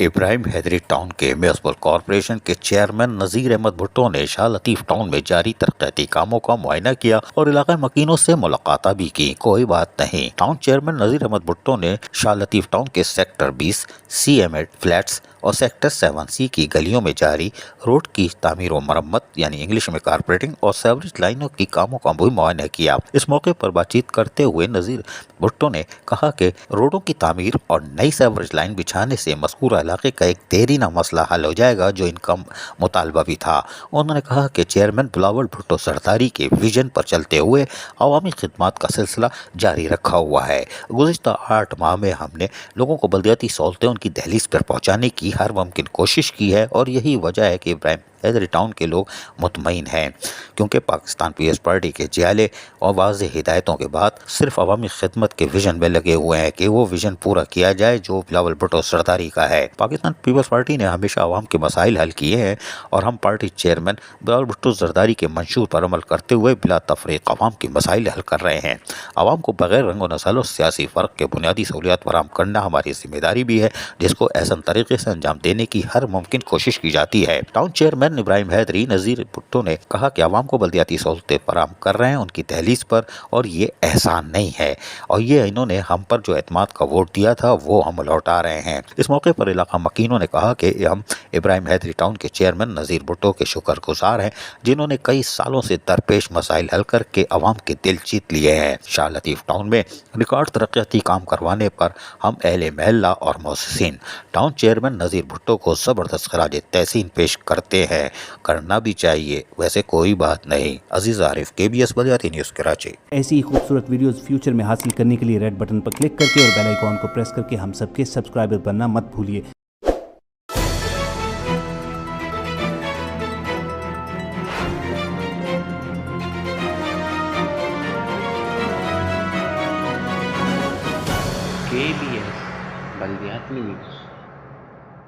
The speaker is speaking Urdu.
ابراہیم حیدری ٹاؤن کے میونسپل کارپوریشن کے چیئرمین نذیر احمد بھٹو نے شاہ لطیف ٹاؤن میں جاری ترقیاتی کاموں کا معائنہ کیا اور علاقائی مکینوں سے ملاقاتیں بھی کی۔ کوئی بات نہیں۔ ٹاؤن چیئرمین نذیر احمد بھٹو نے شاہ لطیف ٹاؤن کے سیکٹر 20 CM8 فلیٹس اور سیکٹر 7C کی گلیوں میں جاری روڈ کی تعمیر و مرمت یعنی انگلش میں کارپوریٹنگ اور سیوریج لائنوں کی کاموں کا بھی معائنہ کیا۔ اس موقع پر بات چیت کرتے ہوئے نذیر بھٹو نے کہا کہ روڈوں کی تعمیر اور نئی سیوریج لائن بچھانے سے مذکورہ علاقے کا ایک دیرینہ مسئلہ حل ہو جائے گا جو ان کا مطالبہ بھی تھا۔ انہوں نے کہا کہ چیئرمین بلاول بھٹو سرداری کے ویژن پر چلتے ہوئے عوامی خدمات کا سلسلہ جاری رکھا ہوا ہے۔ گزشتہ 8 ماہ میں ہم نے لوگوں کو بلدیاتی سہولتیں ان کی دہلیز پر پہنچانے کی ہر ممکن کوشش کی ہے اور یہی وجہ ہے کہ ابراہیم حیدری ٹاؤن کے لوگ مطمئن ہیں، کیونکہ پاکستان پیپلز پارٹی کے جیالے اور واضح ہدایتوں کے بعد صرف عوامی خدمت کے ویژن میں لگے ہوئے ہیں کہ وہ ویژن پورا کیا جائے جو بلاول بھٹو سرداری کا ہے۔ پاکستان پیپلز پارٹی نے ہمیشہ عوام کے مسائل حل کیے ہیں اور ہم پارٹی چیئرمین بلاول بھٹو سرداری کے منشور پر عمل کرتے ہوئے بلا تفریق عوام کے مسائل حل کر رہے ہیں۔ عوام کو بغیر رنگ و نسل و سیاسی فرق کے بنیادی سہولیات فراہم کرنا ہماری ذمہ داری بھی ہے، جس کو احسن طریقے سے انجام دینے کی ہر ممکن کوشش کی جاتی ہے۔ ٹاؤن چیئرمین ابراہیم حیدری نذیر بھٹو نے کہا کہ عوام کو بلدیاتی سہولتیں فراہم کر رہے ہیں ان کی دہلیز پر، اور یہ احسان نہیں ہے، اور یہ انہوں نے ہم پر جو اعتماد کا ووٹ دیا تھا وہ ہم لوٹا رہے ہیں۔ اس موقع پر علاقہ مکینوں نے کہا کہ ہم ابراہیم حیدری ٹاؤن کے چیئرمین نذیر بھٹو کے شکر گزار ہیں، جنہوں نے کئی سالوں سے درپیش مسائل حل کر کے عوام کے دل جیت لیے ہیں۔ شاہ لطیف ٹاؤن میں ریکارڈ ترقیاتی کام کروانے پر ہم اہل محلہ اور مؤسسین ٹاؤن چیئرمین نذیر بھٹو کو زبردست خراج تحسین پیش کرتے ہیں۔ کرنا بھی چاہیے، ویسے کوئی بات نہیں۔ عزیز عارف، KBS بلدیاتی نیوز کراچی۔ ایسی ہی خوبصورت ویڈیوز فیوچر میں حاصل کرنے کے لیے ریڈ بٹن پر کلک کر کے اور بیل آئیکن کو پریس کر کے ہم سب کے سبسکرائبر بننا مت بھولیے۔ KBS بلدیاتی نیوز۔